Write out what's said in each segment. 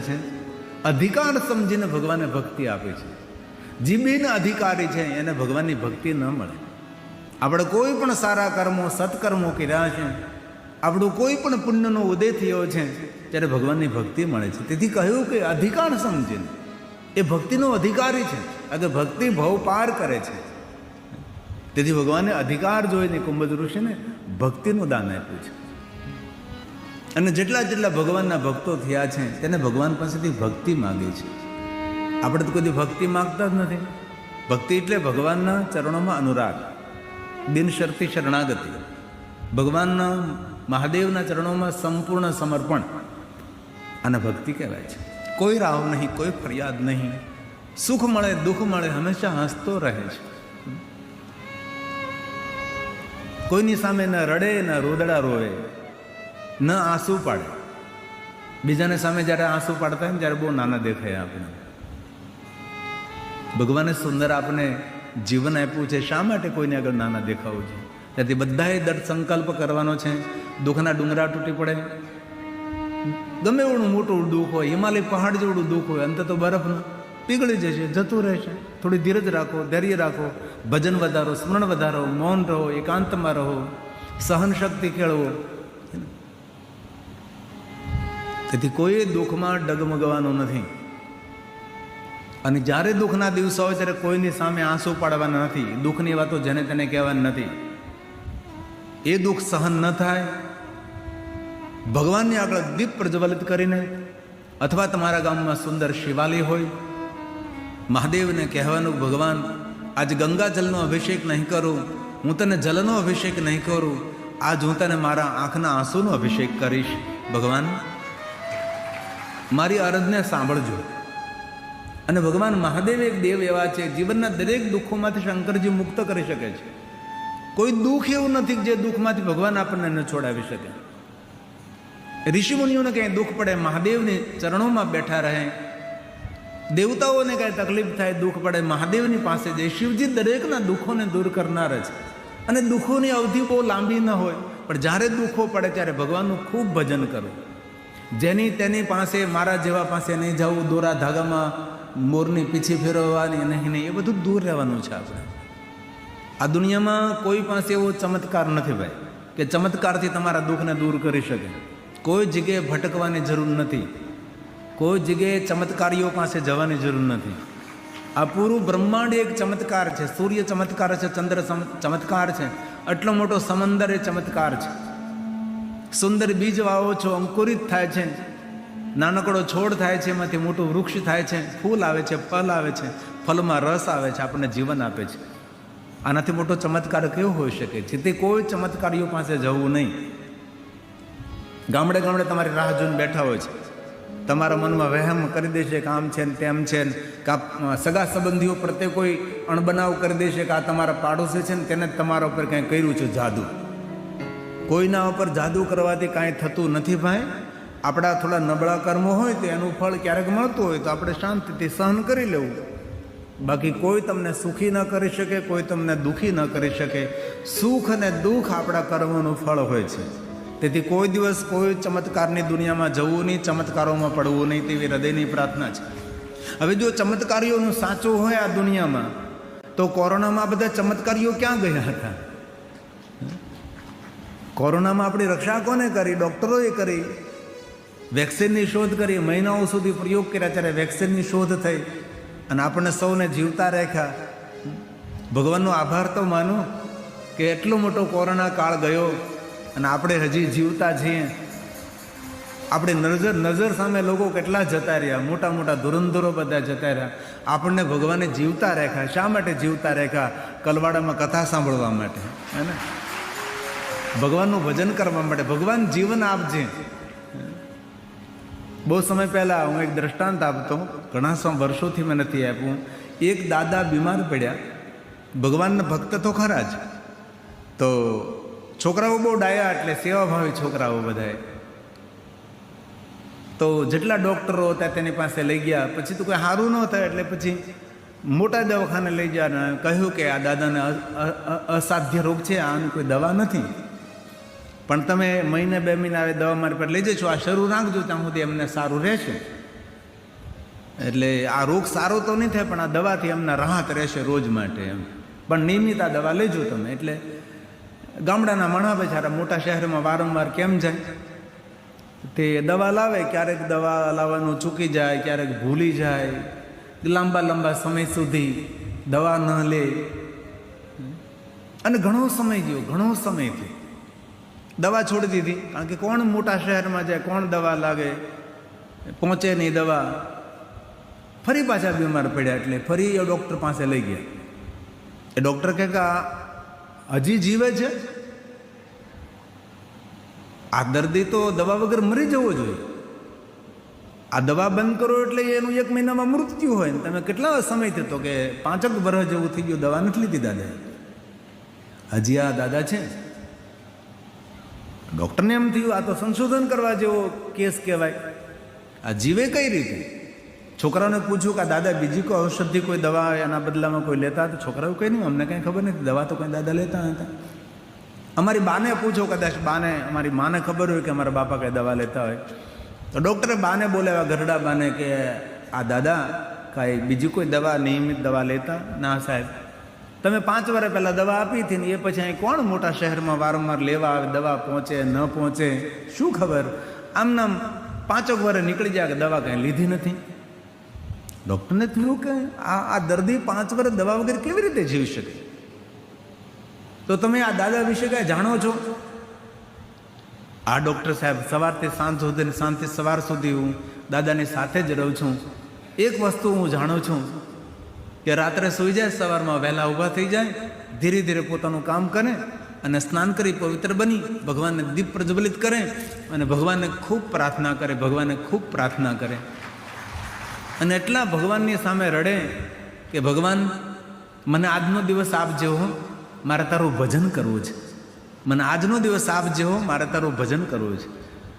છે, અધિકાર સમજીને ભગવાને ભક્તિ આપી છે. જે બિન અધિકારી છે એને ભગવાનની ભક્તિ ન મળે. આપણે કોઈ પણ સારા કર્મો સત્કર્મો કર્યા છે, આપણું કોઈ પણ પુણ્યનો ઉદય થયો છે ત્યારે ભગવાનની ભક્તિ મળે છે. તેથી કહ્યું કે અધિકાર સમજીને, એ ભક્તિનો અધિકારી છે, અગર ભક્તિ ભવ પાર કરે છે. તેથી ભગવાને અધિકાર જોઈને કુંભજ ઋષિને ભક્તિનું દાન આપ્યું છે. અને જેટલા જેટલા ભગવાનના ભક્તો થયા છે તેને ભગવાન પાસેથી ભક્તિ માગે છે. આપણે તો કોઈ ભક્તિ માગતા જ નથી. ભક્તિ એટલે ભગવાનના ચરણોમાં અનુરાગ, બિનશરતી શરણાગતિ, ભગવાનના મહાદેવના ચરણોમાં સંપૂર્ણ સમર્પણ, અને ભક્તિ કહેવાય છે. કોઈ રાવ નહીં, કોઈ ફરિયાદ નહીં, સુખ મળે દુઃખ મળે હંમેશા હસતો રહે છે. કોઈની સામે ન રડે ન રોદડા રોવે, ન આંસુ પાડે. બીજાને સામે જ્યારે આંસુ પાડતા હોય ને ત્યારે બહુ નાના દેખાય આપણે. ભગવાને સુંદર આપણે જીવન આપ્યું છે, શા માટે કોઈને આગળ નાના દેખાવું છે? તેથી બધાએ દૃઢ સંકલ્પ કરવાનો છે. દુઃખના ડુંગરા તૂટી પડે, ગમે એવડું મોટું દુઃખ હોય, હિમાલય પહાડ જેવડું દુઃખ હોય, અંત તો બરફનું પીગળી જશે, જતું રહેશે. થોડી ધીરજ રાખો, ધૈર્ય રાખો, ભજન વધારો, સ્મરણ વધારો, મૌન રહો, એકાંતમાં રહો, સહન શક્તિ કેળવો. તેથી કોઈ દુઃખમાં ડગમગવાનું નથી. અને જ્યારે દુઃખના દિવસો હોય ત્યારે કોઈની સામે આંસુ પાડવાના નથી. દુઃખની વાતો જેને તેને કહેવાની નથી. એ દુઃખ સહન ન થાય, ભગવાનની આગળ દીપ પ્રજ્વલિત કરીને, અથવા તમારા ગામમાં સુંદર શિવાલય હોય, મહાદેવને કહેવાનું, ભગવાન આજ ગંગાજલનો અભિષેક નહીં કરું, હું તને જલનો અભિષેક નહીં કરું, આજ હું તને મારા આંખના આંસુનો અભિષેક કરીશ. ભગવાન મારી અરજને સાંભળજો. અને ભગવાન મહાદેવ એક દેવ એવા છે, જીવનના દરેક દુઃખોમાંથી શંકરજી મુક્ત કરી શકે છે. કોઈ દુઃખ એવું નથી જે દુઃખમાંથી ભગવાન આપણને ન છોડાવી શકે. ઋષિમુનિઓને કંઈ દુઃખ પડે, મહાદેવની ચરણોમાં બેઠા રહે. દેવતાઓને કાંઈ તકલીફ થાય, દુઃખ પડે, મહાદેવની પાસે જાય. શિવજી દરેકના દુઃખોને દૂર કરનાર છે. અને દુઃખોની અવધિ બહુ લાંબી ન હોય, પણ જ્યારે દુઃખો પડે ત્યારે ભગવાનનું ખૂબ ભજન કરવું. જેની તેની પાસે, મારા જેવા પાસે નહીં જવું, દોરા ધાગામાં મોરની પીછી ફેરવવાની નહીં, એ બધું દૂર રહેવાનું છે. આપણે આ દુનિયામાં કોઈ પાસે એવો ચમત્કાર નથી ભાઈ કે ચમત્કારથી તમારા દુઃખને દૂર કરી શકે. કોઈ જગ્યાએ ભટકવાની જરૂર નથી, કોઈ જગ્યાએ ચમત્કારીઓ પાસે જવાની જરૂર નથી. આ પૂરું બ્રહ્માંડ એક ચમત્કાર છે. સૂર્ય ચમત્કાર છે, ચંદ્ર ચમત્કાર છે, આટલો મોટો સમંદર એ ચમત્કાર છે. સુંદર બીજ વાવો છો, અંકુરિત થાય છે, નાનકડો છોડ થાય છે, એમાંથી મોટું વૃક્ષ થાય છે, ફૂલ આવે છે, ફળ આવે છે, ફળમાં રસ આવે છે, આપણને જીવન આપે છે. આનાથી મોટો ચમત્કાર કેવો હોઈ શકે છે? તે કોઈ ચમત્કારીઓ પાસે જવું નહીં. ગામડે ગામડે તમારી રાહ જોઈને બેઠા હોય છે, તમારા મનમાં વહેમ કરી દેશે કે આમ છે ને તેમ છે ને, કાં સગા સંબંધીઓ પ્રત્યે કોઈ અણબનાવ કરી દેશે કે આ તમારા પાડોશી છે ને તેને તમારા ઉપર કંઈ કર્યું છે જાદુ. કોઈના ઉપર જાદુ કરવાથી કાંઈ થતું નથી ભાઈ. આપણા થોડા નબળા કર્મો હોય તો એનું ફળ ક્યારેક મળતું હોય તો આપણે શાંતિથી સહન કરી લેવું. બાકી કોઈ તમને સુખી ન કરી શકે, કોઈ તમને દુઃખી ન કરી શકે. સુખ અને દુઃખ આપણા કર્મોનું ફળ હોય છે. તેથી કોઈ દિવસ કોઈ ચમત્કારની દુનિયામાં જવું નહીં, ચમત્કારોમાં પડવું નહીં, તેવી હૃદયની પ્રાર્થના છે. હવે જો ચમત્કારીઓનું સાચું હોય આ દુનિયામાં, તો કોરોનામાં બધા ચમત્કારીઓ ક્યાં ગયા હતા? કોરોનામાં આપણી રક્ષા કોને કરી? ડૉક્ટરોએ કરી. વેક્સિનની શોધ કરી, મહિનાઓ સુધી પ્રયોગ કર્યા, ત્યારે વેક્સિનની શોધ થઈ અને આપણને સૌને જીવતા રાખ્યા. ભગવાનનો આભાર તો માનો કે એટલો મોટો કોરોના કાળ ગયો અને આપણે હજી જીવતા છીએ. આપણે નજર સામે લોકો કેટલા જતા રહ્યા, મોટા મોટા ધુરંધરો બધા જતા રહ્યા. આપણને ભગવાને જીવતા રાખ્યા. શા માટે જીવતા રાખ્યા? કલવાડામાં કથા સાંભળવા માટે, હે ને, ભગવાનનું ભજન કરવા માટે. ભગવાન જીવન આપજે. બહુ સમય પહેલાં હું એક દ્રષ્ટાંત આપતો, ઘણા વર્ષોથી મેં નથી આપ્યું. એક દાદા બીમાર પડ્યા, ભગવાનના ભક્ત તો ખરા જ, તો છોકરાઓ બહુ ડાયા, એટલે સેવાભાવી છોકરાઓ બધાએ. તો જેટલા ડૉક્ટરો હતા તેની પાસે લઈ ગયા. પછી તો કોઈ સારું ન થાય એટલે પછી મોટા દવાખાને લઈ ગયા અને કહ્યું કે આ દાદાને અસાધ્ય રોગ છે, આની કોઈ દવા નથી, પણ તમે મહિને 2 મહિને આવે દવા મારી પર લઈ જશો, આ શરૂ રાખજો, ત્યાં સુધી એમને સારું રહેશે. એટલે આ રોગ સારો તો નહીં થાય, પણ આ દવાથી એમને રાહત રહેશે રોજ માટે એમ. પણ નિયમિત આ દવા લેજો તમે. એટલે ગામડાના મણા બેચારા મોટા શહેરમાં વારંવાર કેમ જાય? તે દવા લાવે, ક્યારેક દવા લાવવાનું ચૂકી જાય, ક્યારેક ભૂલી જાય, લાંબા સમય સુધી દવા ન લે, અને ઘણો સમય ગયો, ઘણો સમય થયો, દવા છોડી દીધી. કારણ કે કોણ મોટા શહેરમાં જાય, કોણ દવા લાગે, પહોંચે નહીં દવા. ફરી પાછા બીમાર પડ્યા, એટલે ફરી એ ડૉક્ટર પાસે લઈ ગયા. એ ડૉક્ટર કહે કે આ હજી જીવે છે, આ દર્દી તો દવા વગર મરી જવો જોઈએ. આ દવા બંધ કરો એટલે એનું 1 મહિનામાં મૃત્યુ હોય. ને તમે કેટલા સમયથી? તો કે 5 વર્ષ જેવું થઈ ગયું, દવા નથી લીધી દાદા. હજી આ દાદા છે. ડૉક્ટરને એમ થયું આ તો સંશોધન કરવા જેવો કેસ કહેવાય, આ જીવે કઈ રીતે? છોકરાઓને પૂછ્યું કે દાદા બીજી કોઈ ઔષધિ, કોઈ દવા એના બદલામાં કોઈ લેતા? તો છોકરાઓ કંઈ નહીં, અમને કંઈ ખબર નથી, દવા તો કંઈ દાદા લેતા હતા. અમારી બાને પૂછો, કદાચ બાને, અમારી માને ખબર હોય કે અમારા બાપા કંઈ દવા લેતા હોય. તો ડૉક્ટરે બાને બોલાવ્યા, ગરડા બાને, કે આ દાદા કાંઈ બીજી કોઈ દવા, નિયમિત દવા લેતા? ના સાહેબ, તમે 5 વર્ષ પહેલાં દવા આપી હતી ને એ પછી અહીં કોણ મોટા શહેરમાં વારંવાર લેવા આવે, દવા પહોંચે ન પહોંચે, શું ખબર? આમનામ 5 વર્ષ નીકળી જાય કે દવા કંઈ લીધી નથી. ડૉક્ટરને થયું કે આ દર્દી 5 વર્ષ દવા વગર કેવી રીતે જીવી શકે? તો તમે આ દાદા વિશે કાંઈ જાણો છો? આ ડૉક્ટર સાહેબ સવારથી સાંજ સુધી, સાંજથી સવાર સુધી હું દાદાની સાથે જ રહું છું. એક વસ્તુ હું જાણું છું કે રાત્રે સૂઈ જાય, સવારમાં વહેલા ઊભા થઈ જાય, ધીરે ધીરે પોતાનું કામ કરે અને સ્નાન કરી પવિત્ર બની ભગવાનને દીપ પ્રજ્વલિત કરે અને ભગવાનને ખૂબ પ્રાર્થના કરે, ભગવાનને ખૂબ પ્રાર્થના કરે. અને એટલા ભગવાનની સામે રડે કે ભગવાન મને આજનો દિવસ આપજે હો, મારે તારું ભજન કરવું છે. મને આજનો દિવસ આપજે હો, મારે તારું ભજન કરવું છે.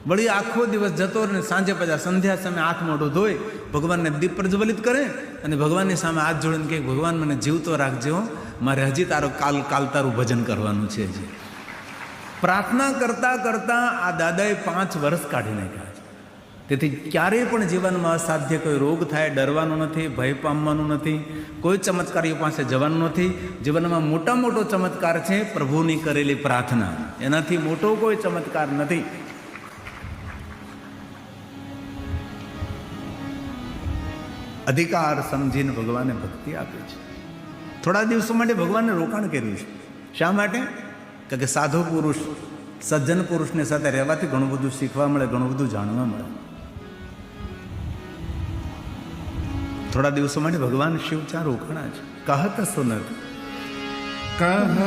વળી આખો દિવસ જતો રહે, સાંજે પાછા સંધ્યા સમયે હાથ મોઢું ધોઈ ભગવાનને દીપ પ્રજ્વલિત કરે અને ભગવાનની સામે હાથ જોડીને કહે ભગવાન મને જીવતો રાખજે હો, મારે હજી તારું કાલ તારું ભજન કરવાનું છે. હજી પ્રાર્થના કરતાં કરતાં આ દાદાએ 5 વર્ષ કાઢી નાખ્યા છે. તેથી ક્યારેય પણ જીવનમાં અસાધ્ય કોઈ રોગ થાય ડરવાનું નથી, ભય પામવાનું નથી, કોઈ ચમત્કારીઓ પાસે જવાનું નથી. જીવનમાં મોટો ચમત્કાર છે પ્રભુની કરેલી પ્રાર્થના, એનાથી મોટો કોઈ ચમત્કાર નથી. અધિકાર સમજીને ભગવાને ભક્તિ આપી છે. થોડા દિવસો માટે ભગવાનને રોકાણ કર્યું છે. શા માટે? કારણ કે સાધુ પુરુષ, સજ્જન પુરુષની સાથે રહેવાથી ઘણું બધું શીખવા મળે, ઘણું બધું જાણવા મળે. થોડા દિવસો માટે ભગવાન શિવ ત્યાં રોકાણા છે. કહત સુનત, કહત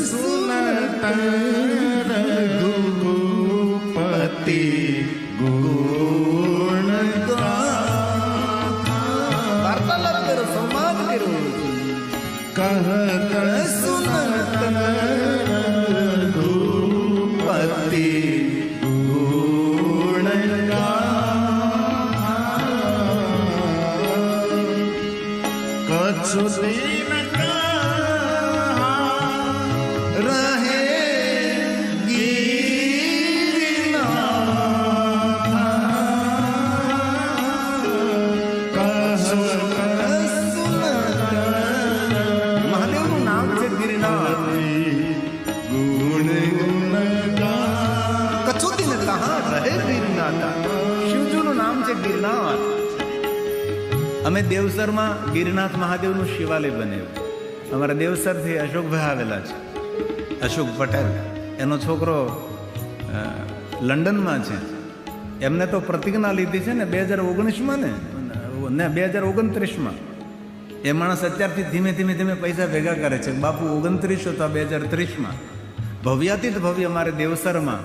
સુનત રઘુપતિ ગુણ વાર્તાલાપ કર્યો, સંવાદ કર્યો. કહત સુનત રઘુપતિ ગુણ કछु દિન રહે મહાદેવનું નામ છે ગિરિનાથ. કચ્છો દિન કહા રહે ગિરિનાથ. શિવજીનું નામ છે ગિરિનાથ. અમે દેવસરમાં ગિરિનાથ મહાદેવનું શિવાલય બનાવ્યું. અમારા દેવસરથી અશોકભાઈ આવેલા છે, અશોક પટેલ. એનો છોકરો લંડનમાં છે. એમને તો પ્રતિજ્ઞા લીધી છે ને 2019માં ને 2029માં. એ માણસ અત્યારથી ધીમે ધીમે પૈસા ભેગા કરે છે. બાપુ 29 તો 2030માં ભવ્યાતીત ભવ્ય અમારે દેવસરમાં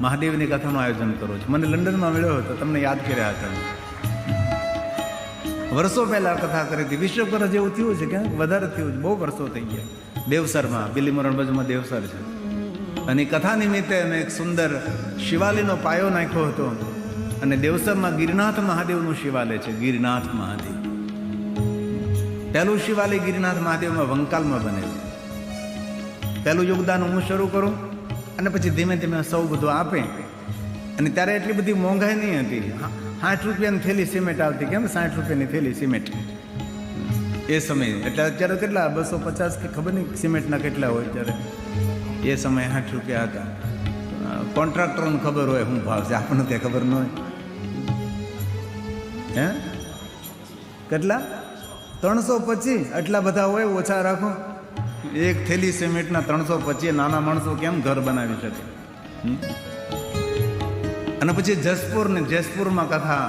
મહાદેવની કથાનું આયોજન કરું છું. મને લંડનમાં મળ્યો હતો, તમને યાદ કર્યા હતા. વર્ષો પહેલાં કથા કરી હતી. વિશ્વકર જેવું થયું છે, ક્યાંક વધારે થયું છે, બહુ વર્ષો થઈ ગયા. દેવસરમાં, બિલીમોરણ બાજુમાં દેવસર છે. અને કથા નિમિત્તે અમે એક સુંદર શિવાલયનો પાયો નાખ્યો હતો. અને દેવસરમાં ગિરિનાથ મહાદેવનું શિવાલય છે. ગિરિનાથ મહાદેવ પહેલું શિવાલય ગિરિનાથ મહાદેવમાં વંકાલમાં બનેલું. પહેલું યોગદાન હું શરૂ કરું અને પછી ધીમે ધીમે સૌ બધું આપે. અને ત્યારે એટલી બધી મોંઘાઈ નહીં હતી. ₹60 થેલી સિમેન્ટ આવતી, કેમ 60 થેલી સિમેન્ટ એ સમયે. એટલે અત્યારે કેટલા 250 કે ખબર નહીં સિમેન્ટના કેટલા હોય અત્યારે. એ સમયે ₹60 હતા. કોન્ટ્રાક્ટરોને ખબર હોય શું ભાવ છે, આપણને ત્યાં ખબર ન હોય. હે કેટલા 325? આટલા બધા હોય, ઓછા રાખો. એક થેલી સિમેન્ટના 325. નાના માણસો કેમ ઘર બનાવી શકે? અને પછી જસપુરમાં કથા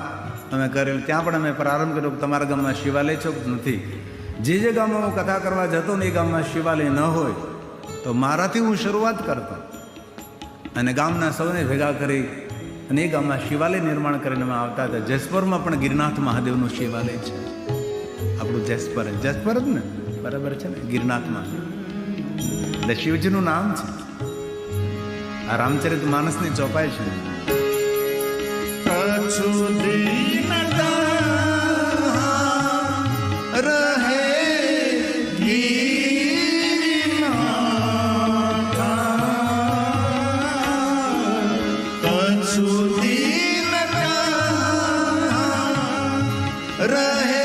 અમે કરેલી. ત્યાં પણ અમે પ્રારંભ કર્યો કે તમારા ગામમાં શિવાલય છે કે નથી. જે ગામમાં હું કથા કરવા જતો ને એ ગામમાં શિવાલય ન હોય તો મારાથી હું શરૂઆત કરતો અને ગામના સૌને ભેગા કરી અને એ ગામમાં શિવાલય નિર્માણ કરીને અમે આવતા હતા. જસપુરમાં પણ ગિરનાથ મહાદેવનું શિવાલય છે. આપણું જસપર જ ને, બરાબર છે ને, ગિરનાથ મહાદેવ એટલે શિવજીનું નામ છે. આ રામચરિત માનસની ચોપાઈ છે. કछु દીનતા રહે ગીરનાથ, કछु દીનતા રહે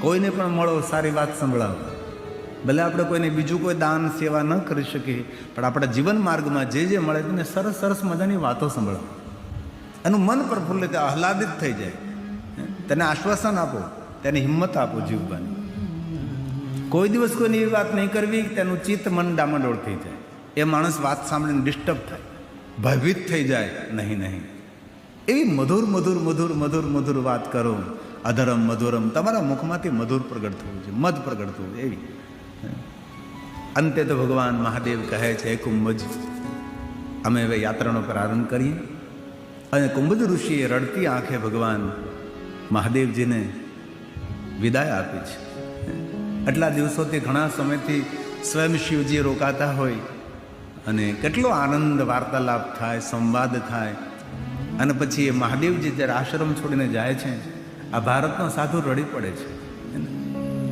કોઈને પણ મળો, સારી વાત સંભળાવો. ભલે આપણે કોઈને બીજું કોઈ દાન સેવા ન કરી શકીએ, પણ આપણા જીવન માર્ગમાં જે મળે તેને સરસ સરસ મજાની વાતો સંભળાવો. એનું મન પ્રફુલ્લિત આહલાદિત થઈ જાય. તેને આશ્વાસન આપો, તેને હિંમત આપો જીવવાની. કોઈ દિવસ કોઈની એવી વાત નહીં કરવી કે તેનું ચિત્ત મન ડામાડોળ થઈ જાય. એ માણસ વાત સાંભળીને ડિસ્ટર્બ થાય, ભયભીત થઈ જાય. નહીં, એવી મધુર વાત કરો. અધરમ મધુરમ, તમારા મુખમાંથી મધુર પ્રગટ થવું છે, મધ પ્રગટ થવું એવી. અંતે તો ભગવાન મહાદેવ કહે છે, કુંભજ અમે હવે યાત્રાનો પ્રારંભ કરીએ. અને કુંભજ ઋષિએ રડતી આંખે ભગવાન મહાદેવજીને વિદાય આપી છે. આટલા દિવસોથી, ઘણા સમયથી સ્વયં શિવજી રોકાતા હોય અને કેટલો આનંદ વાર્તાલાપ થાય, સંવાદ થાય. અને પછી એ મહાદેવજી જ્યારે આશ્રમ છોડીને જાય છે, આ ભારતનો સાધુ રડી પડે છે.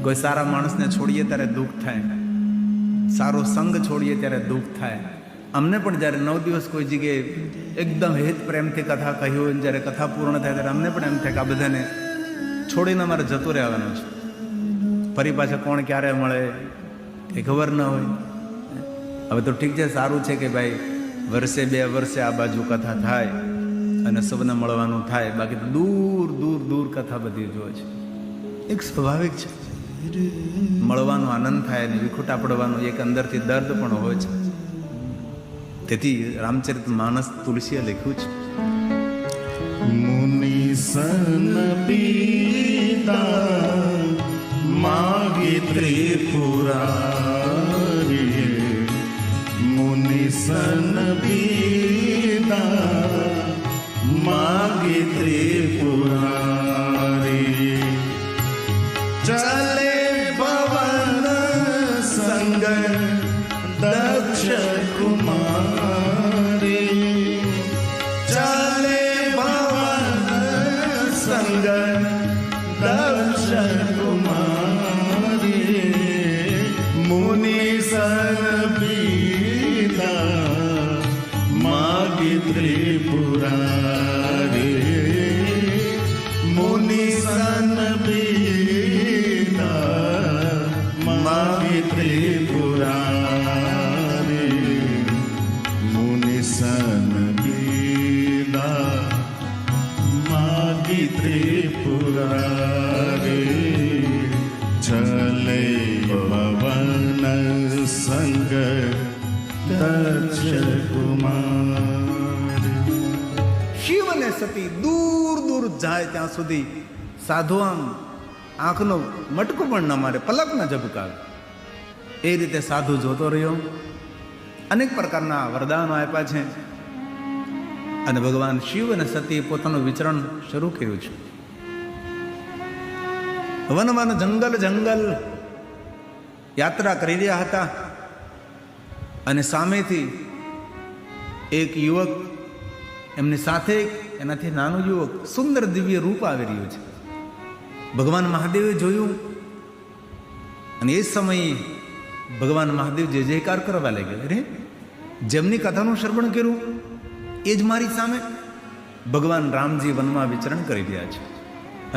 કોઈ સારા માણસને છોડીએ ત્યારે દુઃખ થાય, સારો સંગ છોડીએ ત્યારે દુઃખ થાય. અમને પણ જ્યારે 9 દિવસ કોઈ જગ્યાએ એકદમ હિત પ્રેમથી કથા કહી હોય, જ્યારે કથા પૂર્ણ થાય ત્યારે અમને પણ એમ થાય કે આ બધાને છોડીને અમારે જતું રહેવાનું છે. ફરી પાછા કોણ ક્યારે મળે એ ખબર ન હોય. હવે તો ઠીક છે, સારું છે કે ભાઈ વર્ષે 2 વર્ષે આ બાજુ કથા થાય અને સૌને મળવાનું થાય. બાકી તો દૂર કથા બધી જોવે છે. એક સ્વાભાવિક છે, મળવાનો આનંદ થાય અને વિખૂટા પડવાનું એક અંદરથી દર્દ પણ હોય છે. તેથી રામચરિત માનસ તુલસીએ લખ્યું છે, મુનિ સન પીતા માગી ત્રિપુરારી, મુનિ સન પીતા માગી ત્રિપુરારી, ચલે પવન સંગ દક્ષ કુમારી, ચલે પવન સંગ દક્ષ કુમારી, મુનિ સન પીતા માગી ત્રિપુરારી, મુનિ સન પીતા માગી ત્રિપુરારી, મુનિ સન પીતા માગી ત્રિપુરારી, ચલે પવન સંગ દક્ષ કુમારી. શિવ અને સતી દૂર જાય ત્યાં સુધી સાધુ આમ આંખનો મટકો પણ ન મારે, પલક ન ઝબકાવે. એ રીતે સાધુ જોતો રહ્યો. અનેક પ્રકારના વરદાનો આપ્યા છે. અને ભગવાન શિવ અને સતીએ પોતાનું વિચરણ શરૂ કર્યું છે. વનમાં જંગલ યાત્રા કરી રહ્યા હતા અને સામેથી એક યુવક, એમની સાથે એનાથી નાનું યુવક, સુંદર દિવ્ય રૂપ આવી રહ્યું છે. ભગવાન મહાદેવે જોયું અને એ સમયે ભગવાન મહાદેવ જય જયકાર કરવા લાગ્યા. અરે, જેમની કથાનું શ્રવણ કર્યું એ જ મારી સામે. ભગવાન રામજી વનમાં વિચરણ કરી રહ્યા છે.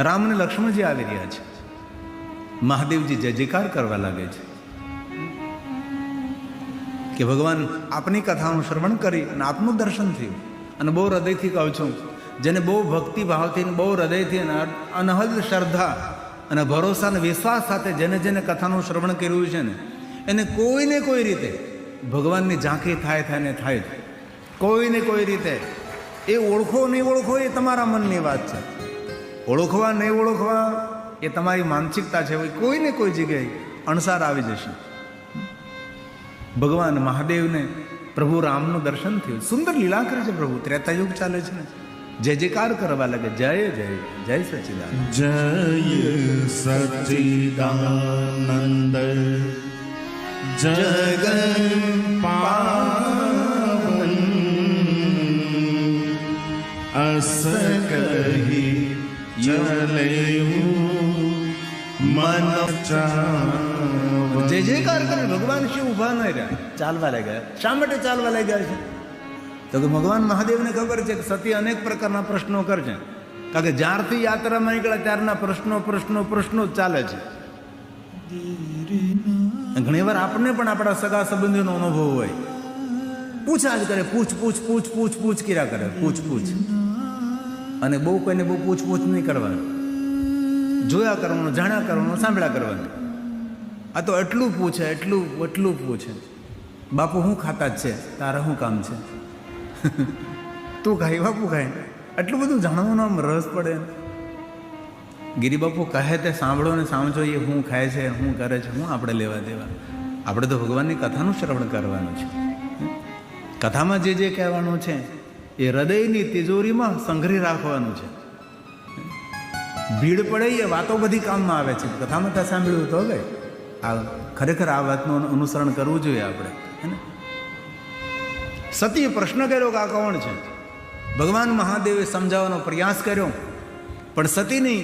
રામ અને લક્ષ્મણજી આવી રહ્યા છે. મહાદેવજી જય જયકાર કરવા લાગે છે કે ભગવાન આપની કથાનું શ્રવણ કરી અને આપનું દર્શન થયું. અને બહુ હૃદયથી કહું છું, જેને બહુ ભક્તિ ભાવથી, બહુ હૃદયથી અને અનહદ શ્રદ્ધા અને ભરોસા અને વિશ્વાસ સાથે જેને જેને કથાનું શ્રવણ કર્યું છે ને, એને કોઈને કોઈ રીતે ભગવાનની ઝાંખી થાય ને થાય. કોઈને કોઈ રીતે એ ઓળખો નહીં ઓળખો એ તમારા મનની વાત છે. ઓળખવા નહીં ઓળખવા એ તમારી માનસિકતા છે. કોઈને કોઈ જગ્યાએ અણસાર આવી જશે. ભગવાન મહાદેવને પ્રભુ રામનું દર્શન થયું. સુંદર લીલા કરે છે પ્રભુ. ત્રેતાયુગ ચાલે છે ને, જય જયકાર કરવા લાગે. જય જય જય સચ્ચિદાનંદ, જય સચ્ચિદાનંદ, જગત પાવન, અસ કહી ચલે મન ચાવન. જય જયકાર કરે. ભગવાન શિવ ઉભા ન રહ્યા, ચાલવા લાગ્યા. શા માટે ચાલવા લાગ્યા છે? તો કે ભગવાન મહાદેવને ખબર છે કે સતી અનેક પ્રકારના પ્રશ્નો કરશે. કારણ કે જ્યારથી યાત્રામાં નીકળ્યા ત્યારના પ્રશ્નો જ ચાલે છે. ઘણી વાર આપણને પણ આપણા સગા સંબંધીનો અનુભવ હોય. પૂછા જ કરે, પૂછ કર્યા કરે, પૂછ. અને બહુ કોઈને બહુ પૂછ નહીં કરવાનું. જોયા કરવાનું, જાણ્યા કરવાનું, સાંભળ્યા કરવાનું. આ તો એટલું પૂછે. બાપુ હું ખાતા જ છે, તારે શું કામ છે? તું ખાઈ, બાપુ ખાય. એટલું બધું જાણવાનું આમ રસ પડે. ગિરી બાપુ કહે તે સાંભળો ને સમજો. એ શું ખાય છે, શું કરે છે, શું આપણે લેવા દેવા? આપણે તો ભગવાનની કથાનું શ્રવણ કરવાનું છે. કથામાં જે કહેવાનું છે એ હૃદયની તિજોરીમાં સંઘરી રાખવાનું છે. ભીડ પડે એ વાતો બધી કામમાં આવે છે. કથામાં ત્યાં સાંભળ્યું તો હવે આ ખરેખર આ વાતનું અનુસરણ કરવું જોઈએ આપણે. સતીએ પ્રશ્ન કર્યો કે આ કોણ છે? ભગવાન મહાદેવે સમજાવવાનો પ્રયાસ કર્યો, પણ સતીની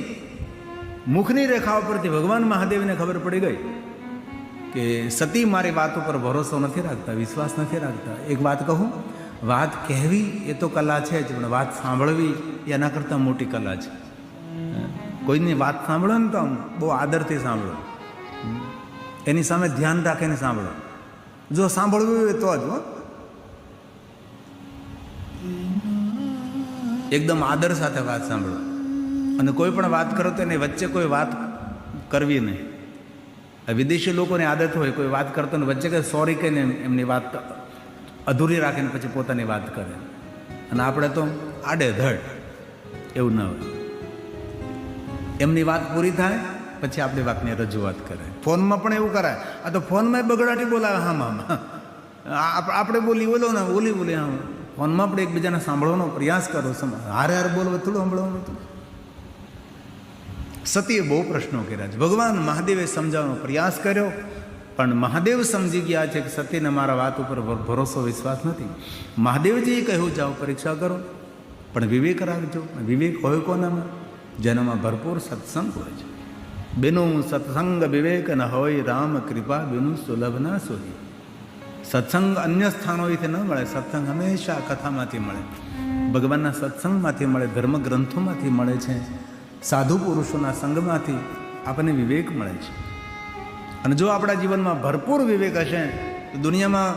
મુખની રેખા પરથી ભગવાન મહાદેવને ખબર પડી ગઈ કે સતી મારી વાત ઉપર ભરોસો નથી રાખતા, વિશ્વાસ નથી રાખતા. એક વાત કહું, વાત કહેવી એ તો કલા છે જ, પણ વાત સાંભળવી એના કરતાં મોટી કલા છે. કોઈની વાત સાંભળો ને તો આમ બહુ આદરથી સાંભળો, એની સામે ધ્યાન રાખીને સાંભળો. જો સાંભળવું હોય તો જ એકદમ આદર સાથે વાત સાંભળો. અને કોઈ પણ વાત કરો તો એની વચ્ચે કોઈ વાત કરવી નહીં. વિદેશી લોકોની આદત હોય, કોઈ વાત કરતો ને વચ્ચે કંઈ સોરી કહીને એમની વાત અધૂરી રાખીને પછી પોતાની વાત કરે. અને આપણે તો આડેધડ એવું ન હોય. એમની વાત પૂરી થાય પછી આપણી વાતની રજૂઆત કરે. ફોનમાં પણ એવું કરાય. આ તો ફોનમાં બગડાટી બોલાવે. હા આપણે બોલી ઓલો ને બોલી હા. ફોનમાં આપણે એકબીજાને સાંભળવાનો પ્રયાસ કરો. હારે બોલવો થોડું સાંભળવાનું હતું. સતીએ બહુ પ્રશ્નો કર્યા છે. ભગવાન મહાદેવે સમજાવવાનો પ્રયાસ કર્યો, પણ મહાદેવ સમજી ગયા છે કે સતીને મારા વાત ઉપર ભરોસો વિશ્વાસ નથી. મહાદેવજીએ કહ્યું જાઓ પરીક્ષા કરો, પણ વિવેક રાખજો. વિવેક હોય કોનામાં? જેનામાં ભરપૂર સત્સંગ હોય છે. બેનું સત્સંગ વિવેક ન હોય, રામ કૃપા બેનું સુલભ ના સોઈ. સત્સંગ અન્ય સ્થાનોથી ન મળે. સત્સંગ હંમેશા કથામાંથી મળે, ભગવાનના સત્સંગમાંથી મળે, ધર્મ ગ્રંથોમાંથી મળે છે, સાધુ પુરુષોના સંગમાંથી આપણને વિવેક મળે છે. અને જો આપણા જીવનમાં ભરપૂર વિવેક હશે તો દુનિયામાં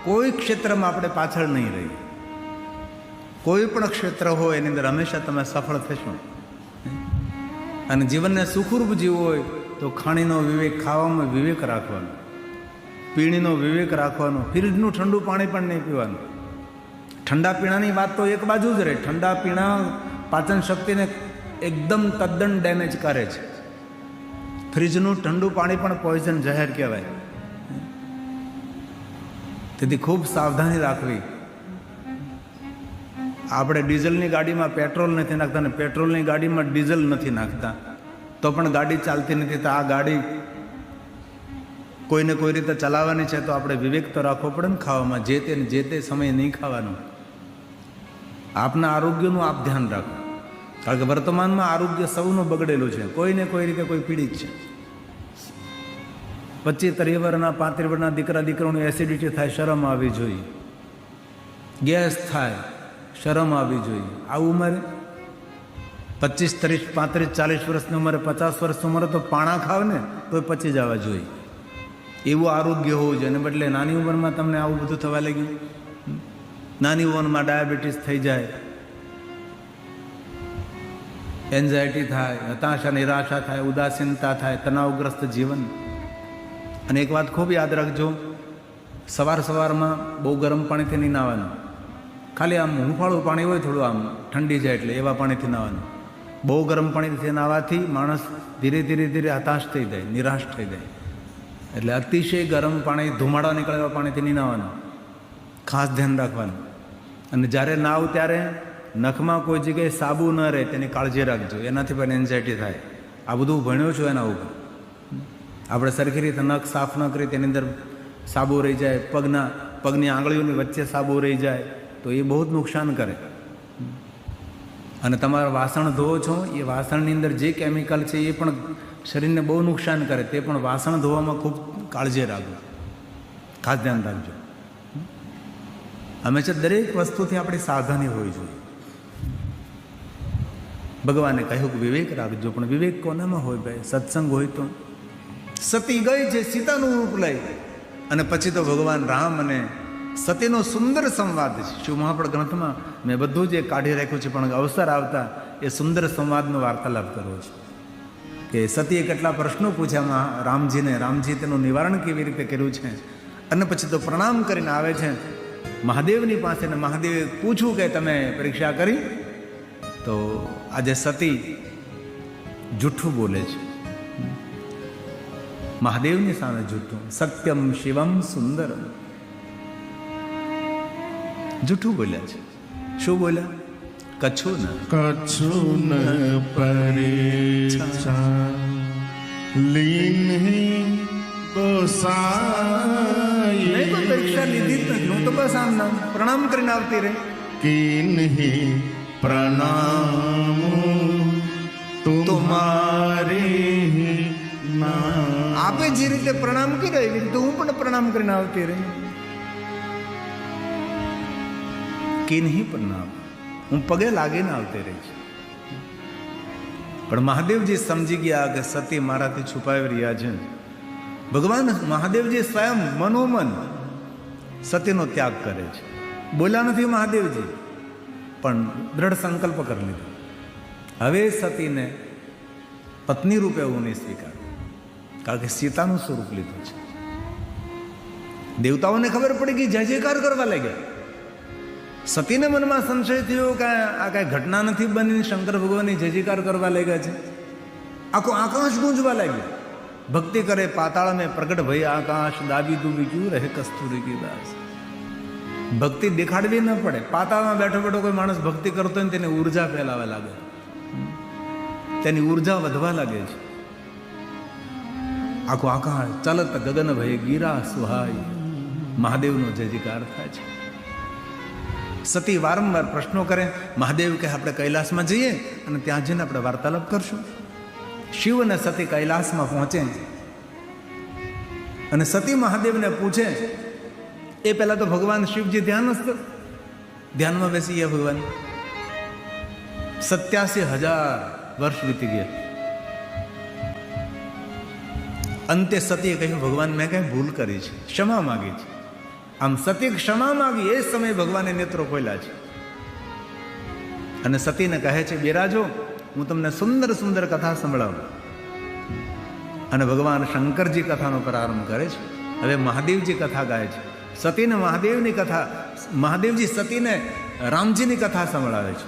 કોઈ ક્ષેત્રમાં આપણે પાછળ નહીં રહીએ. કોઈ પણ ક્ષેત્ર હોય એની અંદર હંમેશા તમે સફળ થશો. અને જીવનને સુખરૂપ જીવવું હોય તો ખાણીનો વિવેક, ખાવામાં વિવેક રાખવાનો, પીણીનો વિવેક રાખવાનો. ફ્રીજનું ઠંડુ પાણી પણ નહીં પીવાનું. ઠંડા પીણાની વાત તો એક બાજુ જ રહે. ઠંડા પીણા પાચન શક્તિને એકદમ તદ્દન ડેમેજ કરે છે. ફ્રીજનું ઠંડુ પાણી પણ પોઈઝન, જહેર કહેવાય. તેથી ખૂબ સાવધાની રાખવી. આપણે ડીઝલની ગાડીમાં પેટ્રોલ નથી નાખતા અને પેટ્રોલની ગાડીમાં ડીઝલ નથી નાખતા તો પણ ગાડી ચાલતી નથી. તો આ ગાડી કોઈને કોઈ રીતે ચલાવવાની છે તો આપણે વિવેક તો રાખવો પડે ને ખાવામાં. જે તે સમયે નહીં ખાવાનું. આપના આરોગ્યનું આપ ધ્યાન રાખો, કારણ કે વર્તમાનમાં આરોગ્ય સૌનું બગડેલું છે. કોઈને કોઈ રીતે કોઈ પીડિત છે. 25-30 વર્ષના 35 વર્ષના દીકરા દીકરાઓની એસિડિટી થાય, શરમ આવવી જોઈએ. ગેસ થાય, શરમ આવવી જોઈએ. આ ઉંમરે 25, 30, 35, 40 વર્ષની ઉંમરે, 50 વર્ષની ઉંમરે તો પાણા ખાવ ને તો પચી જવા જોઈએ. એવું આરોગ્ય હોવું જોઈએ. અને બદલે નાની ઉંમરમાં તમને આવું બધું થવા લાગ્યું. નાની ઉંમરમાં ડાયાબિટીસ થઈ જાય, એન્ઝાયટી થાય, હતાશા નિરાશા થાય, ઉદાસીનતા થાય, તણાવગ્રસ્ત જીવન. અને એક વાત ખૂબ યાદ રાખજો, સવારમાં બહુ ગરમ પાણીથી નહીં નાહવાનું. ખાલી આમ હુંફાળું પાણી હોય, થોડું આમ ઠંડી જાય એટલે એવા પાણીથી નાહવાનું. બહુ ગરમ પાણીથી નાહવાથી માણસ ધીરે ધીરે હતાશ થઈ જાય, નિરાશ થઈ જાય. એટલે અતિશય ગરમ પાણી, ધુમાડા નીકળે એવા પાણીથી નહીં નાહવાનું. ખાસ ધ્યાન રાખવાનું. અને જ્યારે નાવ ત્યારે નખમાં કોઈ જગ્યાએ સાબુ ન રહે તેની કાળજી રાખજો. એનાથી પણ એન્ઝાયટી થાય. આ બધું ભણ્યો છું એના ઉપર. આપણે સરખી રીતે નખ સાફ ન કરી તેની અંદર સાબુ રહી જાય, પગની આંગળીઓની વચ્ચે સાબુ રહી જાય તો એ બહુ જ નુકસાન કરે. અને તમારા વાસણ ધોવો છો, એ વાસણની અંદર જે કેમિકલ છે એ પણ શરીરને બહુ નુકસાન કરે. તે પણ વાસણ ધોવામાં ખૂબ કાળજી રાખજો, ખાસ ધ્યાન રાખજો. હંમેશા દરેક વસ્તુથી આપણી સાવધાની હોવી જોઈએ. ભગવાને કહ્યું કે વિવેક રાખજો, પણ વિવેક કોનામાં હોય ભાઈ? સત્સંગ હોય તો. સતી ગઈ છે સીતાનું રૂપ લઈ, અને પછી તો ભગવાન રામ અને સતીનો સુંદર સંવાદ છે. શિવ મહાપુરાણ ગ્રંથમાં મેં બધું જ કાઢી રાખ્યું છે, પણ અવસર આવતા એ સુંદર સંવાદનો વાર્તાલાપ કરવો છે. કે સતીએ કેટલા પ્રશ્નો પૂછ્યા રામજીને, રામજી તેનું નિવારણ કેવી રીતે કર્યું છે. અને પછી તો પ્રણામ કરીને આવે છે મહાદેવની પાસે, ને મહાદેવે પૂછ્યું કે તમે પરીક્ષા કરી? તો આજે સતી જૂઠું બોલે છે મહાદેવની સામે. જૂઠું. સત્યમ શિવમ સુંદરમ. જૂઠું બોલ્યા છે. શું બોલ્યા? કછું કછુન પરીક્ષા લીન્હી ગોસાઈ. નહીં તો પરીક્ષા લીધી જ નથી. હું તો બસ આમ પ્રણામ કરીને આવતી રહી. કિન્હી પ્રણામ તુમારી ના. આપે જે રીતે પ્રણામ કર્યા એવી રીતે હું પણ પ્રણામ કરીને આવતી રહી. કિન્હી પ્રણામ, હું પગે લાગીને આવતી રહી છું. પણ મહાદેવજી સમજી ગયા કે સતી મારાથી છુપાવી રહ્યા છે. ભગવાન મહાદેવજી સ્વયં મનોમન સતીનો ત્યાગ કરે છે. બોલ્યા નથી મહાદેવજી, પણ દ્રઢ સંકલ્પ કરી લીધો. હવે સતીને પત્ની રૂપે હું નહીં સ્વીકાર, કારણ કે સીતાનું સ્વરૂપ લીધું છે. દેવતાઓને ખબર પડી ગઈ, જય જયકાર કરવા લાગ્યા. સતીને મનમાં સંશય થયો કે આ કાંઈ ઘટના નથી બની, શંકર ભગવાનની જય જયકાર કરવા લાગ્યા છે. આખું આકાશ ગુંજવા લાગ્યું. ભક્તિ કરે પાતાળ મેં પ્રગટ ભઈ આકાશ, દાબી દૂબી ક્યું રહે કસ્તુરી કી દાસ. ભક્તિ દેખાડવી ન પડે. પાતાળમાં બેઠો બેઠો કોઈ માણસ ભક્તિ કરતો હોય ને તેને ઉર્જા ફેલાવા લાગે, તેની ઉર્જા વધવા લાગે છે. આખું આકાશ ચલત ગગન ભય ગીરા સુહાય, મહાદેવનો જય જયકાર થાય છે. સતી વારંવાર પ્રશ્નો કરે. મહાદેવ કહે આપણે કૈલાસમાં જઈએ અને ત્યાં જઈને આપણે વાર્તાલાપ કરશું. શિવ અને સતી કૈલાસમાં પહોંચે અને સતી મહાદેવને પૂછે. એ પહેલા તો ભગવાન શિવજી ધ્યાનમાં બેસી ગયા. ભગવાન 87,000 વર્ષ વીતી ગયા. અંતે સતીએ કહ્યું ભગવાન મેં કઈ ભૂલ કરી છે, ક્ષમા માગી છે. આમ સતી ક્ષમા માગી. એ સમયે ભગવાને નેત્રો ખોલ્યા છે અને સતીને કહે છે બિરાજો, હું તમને સુંદર સુંદર કથા સંભળાવું. અને ભગવાન શંકરજી કથાનો પ્રારંભ કરે છે. હવે મહાદેવજી કથા ગાય છે. સતીને મહાદેવની કથા, મહાદેવજી સતીને રામજીની કથા સંભળાવે છે.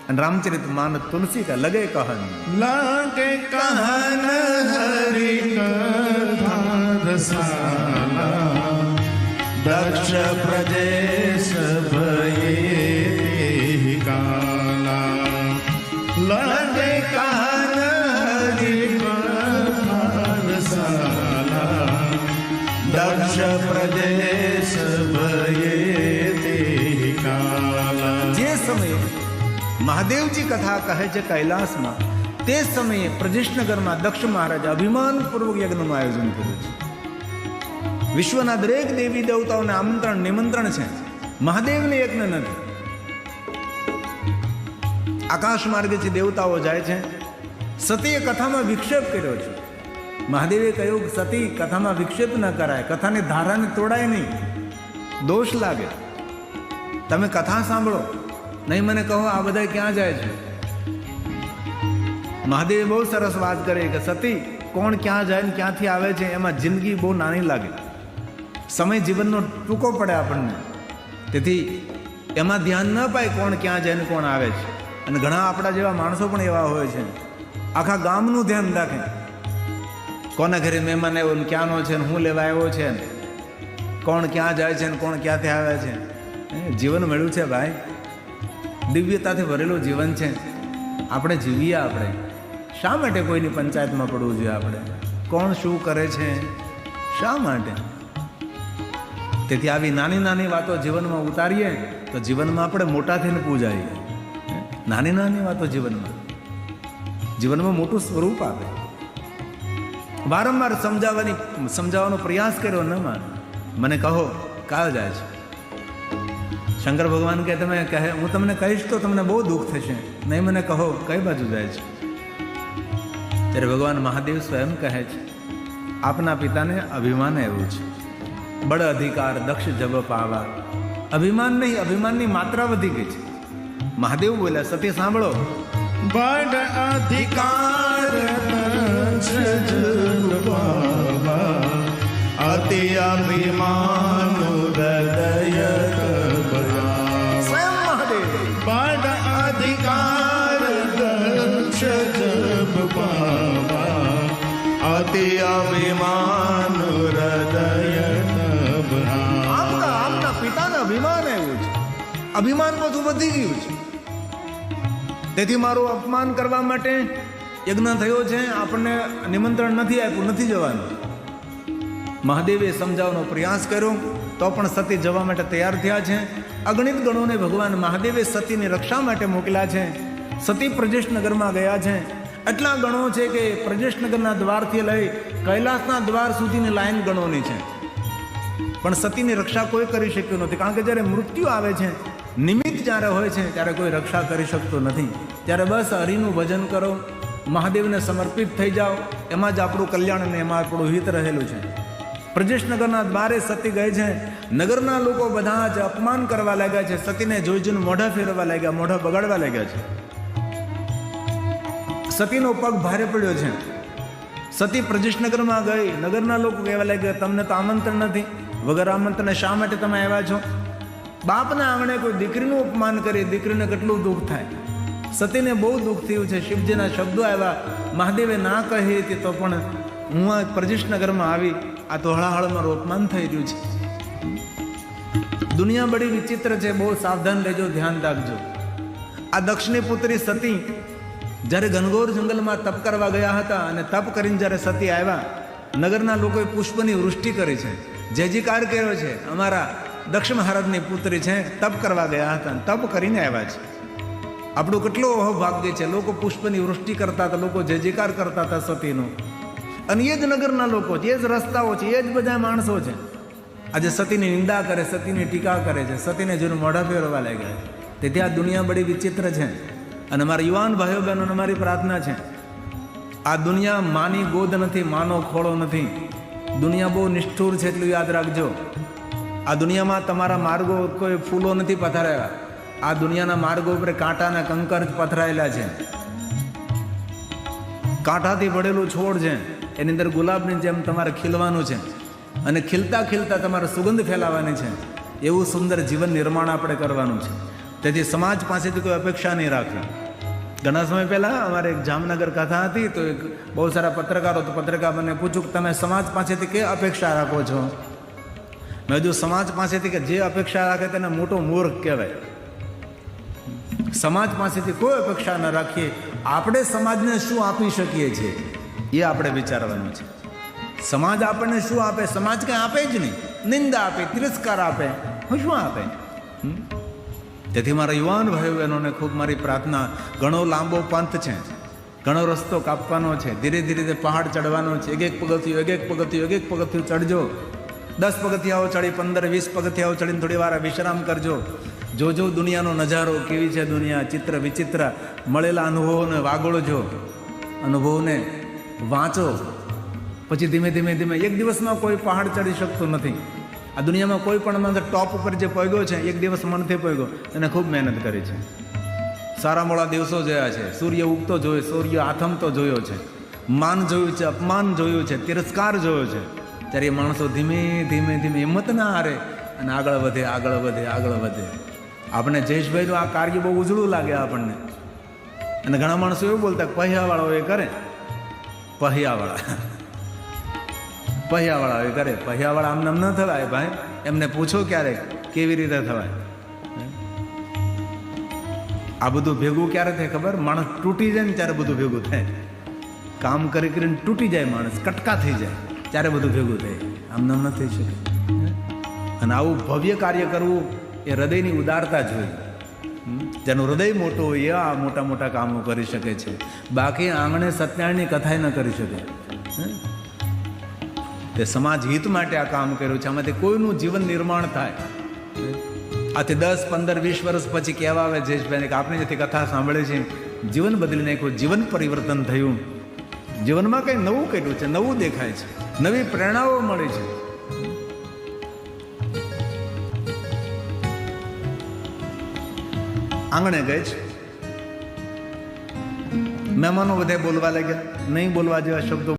અને રામચરિત માનસ તુલસી કા લગે કહન, લાગે કહન હરિ કથા રસાલા, દક્ષ પ્રદેશ ભયે लगे कान हरि कथा रसाला दक्ष प्रदेश भये ते काला। જે સમયે મહાદેવજી કથા કહે છે કૈલાસમાં, તે સમયે પ્રજેશનગરમાં દક્ષ મહારાજ અભિમાનપૂર્વક યજ્ઞનું આયોજન કર્યું છે. વિશ્વના દરેક દેવી દેવતાઓને આમંત્રણ નિમંત્રણ છે, મહાદેવને યજ્ઞ નથી. આકાશ માર્ગેથી દેવતાઓ જાય છે. સતીએ કથામાં વિક્ષેપ કર્યો છે. મહાદેવે કહ્યું સતી કથામાં વિક્ષેપ ન કરાય, કથાની ધારાને તોડાય નહીં, દોષ લાગે. તમે કથા સાંભળો, નહીં મને કહો આ બધા ક્યાં જાય છે. મહાદેવે બહુ સરસ વાત કરી કે સતી કોણ ક્યાં જાય ને ક્યાંથી આવે છે એમાં જિંદગી બહુ નાની લાગે, સમય જીવનનો ટૂંકો પડે આપણને, તેથી એમાં ધ્યાન ન પાય કોણ ક્યાં જાય ને કોણ આવે છે. અને ઘણા આપણા જેવા માણસો પણ એવા હોય છે, આખા ગામનું ધ્યાન રાખે, કોના ઘરે મહેમાન આવ્યો ને ક્યાંનો છે ને હું લેવા આવ્યો છે ને કોણ ક્યાં જાય છે ને કોણ ક્યાંથી આવે છે. જીવન મળ્યું છે ભાઈ, દિવ્યતાથી ભરેલું જીવન છે, આપણે જીવીએ. આપણે શા માટે કોઈની પંચાયતમાં પડવું જોઈએ? આપણે કોણ શું કરે છે, શા માટે? તેથી આવી નાની નાની વાતો જીવનમાં ઉતારીએ તો જીવનમાં આપણે મોટા થઈને પૂજાઈએ. નાની નાની વાતો જીવનમાં મોટું સ્વરૂપ આપે. વારંવાર સમજાવવાનો પ્રયાસ કર્યો ન માને. મને કહો કાયો જાય છે. શંકર ભગવાન કે તમે કહે હું તમને કહીશ તો તમને બહુ દુઃખ થશે, નહીં મને કહો કઈ બાજુ જાય છે. ત્યારે ભગવાન મહાદેવ સ્વયં કહે છે આપના પિતાને અભિમાન આવ્યું છે, બળ અધિકાર દક્ષ જબ પાવા. અભિમાન નહીં, અભિમાનની માત્રા વધી ગઈ છે. મહાદેવ બોલ્યા સતી સાંભળો, बड़ अधिकार दक्ष जब पावा अति अभिमान हृदय बड़ा। સ્વયં મહાદેવ बड़ अधिकार दक्ष जब पावा अति अभिमान हृदय बड़ा। આપના પિતાને અભિમાન આવ્યું છે, અભિમાન બધું વધી ગયું છે. તેથી મારું અપમાન કરવા માટે યજ્ઞ થયો છે, આપણને નિમંત્રણ નથી આપ્યું, નથી જવાનું. મહાદેવે સમજાવવાનો પ્રયાસ કર્યો તો પણ સતી જવા માટે તૈયાર થયા છે. અગણિત ગણોને ભગવાન મહાદેવે સતીની રક્ષા માટે મોકલ્યા છે. સતી પ્રજેશનગરમાં ગયા છે. એટલા ગણો છે કે પ્રજેશનગરના દ્વારથી લઈ કૈલાસના દ્વાર સુધીની લાઈન ગણોની છે, પણ સતીની રક્ષા કોઈ કરી શક્યું નથી. કારણ કે જ્યારે મૃત્યુ આવે છે, નિમિત્ત જ્યારે હોય છે ત્યારે કોઈ રક્ષા કરી શકતો નથી. ત્યારે બસ હરિનું ભજન કરો, મહાદેવને સમર્પિત થઈ જાઓ, એમાં જ આપણું કલ્યાણ અને એમાં આપણું હિત રહેલું છે. પ્રજેશનગરના દ્વારે સતી ગઈ છે. નગરના લોકો બધા જ અપમાન કરવા લાગ્યા છે. સતીને જોઈ જોઈને મોઢા ફેરવા લાગ્યા, મોઢા બગાડવા લાગ્યા છે. સતીનો પગ ભારે પડ્યો છે. સતી પ્રજેશનગરમાં ગઈ, નગરના લોકો કહેવા લાગ્યા તમને તો આમંત્રણ નથી, વગર આમંત્રણે શા માટે તમે આવ્યા છો? બાપના આંગણે કોઈ દીકરીનું અપમાન કરી, દીકરીને કેટલું દુઃખ થાય. સતીને બહુ દુઃખ થયું છે. શિવજીના શબ્દો આવ્યા, મહાદેવે ના કહી હતી તો પણ હું આ પ્રજેશનગરમાં આવી, આ તો હળાહળ મારું અપમાન થઈ રહ્યું છે. દુનિયા બડી વિચિત્ર છે, બહુ સાવધાન રહેજો, ધ્યાન રાખજો. આ દક્ષની પુત્રી સતી જ્યારે ઘનઘોર જંગલમાં તપ કરવા ગયા હતા અને તપ કરીને જ્યારે સતી આવ્યા, નગરના લોકોએ પુષ્પની વૃષ્ટિ કરી છે, જય જયકાર કર્યો છે. અમારા દક્ષ મહારાજની પુત્રી છે, તપ કરવા ગયા હતા, તપ કરીને આવ્યા છે. આપણું કેટલું અહોભાગ્ય છે. લોકો પુષ્પની વૃષ્ટિ કરતા હતા, લોકો જય જયકાર કરતા હતા સતીનો. અને એ જ નગરના લોકો છે, એ જ રસ્તાઓ છે, એ જ બધા માણસો છે. આજે સતીની નિંદા કરે, સતીની ટીકા કરે છે, સતીને જોઈને મોઢા ફેરવા લાગ્યા છે. તેથી આ દુનિયા બડી વિચિત્ર છે. અને મારા યુવાન ભાઈઓ બહેનોને મારી પ્રાર્થના છે, આ દુનિયા માની ગોદ નથી, માનો ખોળો નથી. દુનિયા બહુ નિષ્ઠુર છે, એટલું યાદ રાખજો. આ દુનિયામાં તમારા માર્ગો કોઈ ફૂલો નથી પથરાયા. આ દુનિયાના માર્ગો ઉપર કાંટાના કંકર પથરાયેલા છે. કાંટાથી ભરેલું છોડ છે, એની અંદર ગુલાબની જેમ તમારે ખીલવાનું છે, અને ખીલતા ખીલતા તમારે સુગંધ ફેલાવવાની છે. એવું સુંદર જીવન નિર્માણ આપણે કરવાનું છે. તેથી સમાજ પાસેથી કોઈ અપેક્ષા નહીં રાખવી. ઘણા સમય પહેલાં અમારે એક જામનગર કથા હતી, તો એક બહુ સારા પત્રકારો, તો પત્રકાર મને પૂછ્યું કે તમે સમાજ પાસેથી કે અપેક્ષા રાખો છો? મેં કીધું સમાજ પાસેથી કે જે અપેક્ષા રાખે તેને મોટો મૂર્ખ કહેવાય. સમાજ પાસેથી કોઈ અપેક્ષા ન રાખીએ. આપણે સમાજને શું આપી શકીએ છીએ એ આપણે વિચારવાનું છે. સમાજ આપણને શું આપે? સમાજ કંઈ આપે જ નહીં. નિંદા આપે, તિરસ્કાર આપે, હું શું આપે? તેથી મારા યુવાન ભાઈઓ બહેનોને ખૂબ મારી પ્રાર્થના, ઘણો લાંબો પંથ છે, ઘણો રસ્તો કાપવાનો છે, ધીરે ધીરે તે પહાડ ચડવાનો છે. એક એક પગથિયું ચડજો. 10 પગથિયાઓ ચડી, 15, 20 પગથિયાઓ ચડીને થોડી વાર વિશ્રામ કરજો. જોજો દુનિયાનો નજારો કેવી છે દુનિયા, ચિત્ર વિચિત્ર. મળેલા અનુભવોને વાગોળજો, અનુભવને વાંચો. પછી ધીમે ધીમે ધીમે એક દિવસમાં કોઈ પહાડ ચડી શકતો નથી. આ દુનિયામાં કોઈ પણ ટોપ ઉપર જે પહોંચ્યો છે, એક દિવસ મનથી પહોંચ્યો, એને ખૂબ મહેનત કરી છે. સારા મોડા દિવસો જોયા છે, સૂર્ય ઉગતો જોયો, સૂર્ય આથમતો જોયો છે, માન જોયું છે, અપમાન જોયું છે, તિરસ્કાર જોયો છે. ત્યારે એ માણસો ધીમે ધીમે ધીમે હિંમત ના હારે અને આગળ વધે, આગળ વધે, આગળ વધે. આપણે જયેશભાઈનું આ કાર્ય બહુ ઉજળું લાગે આપણને. અને ઘણા માણસો એવું બોલતા પહ્યાવાળાઓ એ કરે, પહ્યાવાળા એ કરે. પહ્યાવાળા આમ ન થવાય ભાઈ, એમને પૂછો ક્યારેક કેવી રીતે થવાય. આ બધું ભેગું ક્યારે થાય ખબર? માણસ તૂટી જાય ને ત્યારે બધું ભેગું થાય. કામ કરી કરીને તૂટી જાય માણસ, કટકા થઈ જાય, ત્યારે બધું ભેગું થાય. આમ ન થઈ શકે. અને આવું ભવ્ય કાર્ય કરવું એ હૃદયની ઉદારતા જોઈએ. જેનું હૃદય મોટું હોય એ આ મોટા મોટા કામો કરી શકે છે. બાકી આંગણે સત્યનારાયણની કથાય ન કરી શકે. તે સમાજ હિત માટે આ કામ કર્યું છે. આમાંથી કોઈનું જીવન નિર્માણ થાય. આથી 10, 15, 20 વર્ષ પછી કહેવા આવે જયેશભાઈને કે આપણે જેથી કથા સાંભળે છે, જીવન બદલી નાખ્યું, જીવન પરિવર્તન થયું, જીવનમાં કંઈ નવું કર્યું છે, નવું દેખાય છે, નવી પ્રેરણાઓ મળે છે. આંગણે ગઈ છે, મહેમાનો બધા બોલવા લાગ્યા, નહીં બોલવા જેવા શબ્દો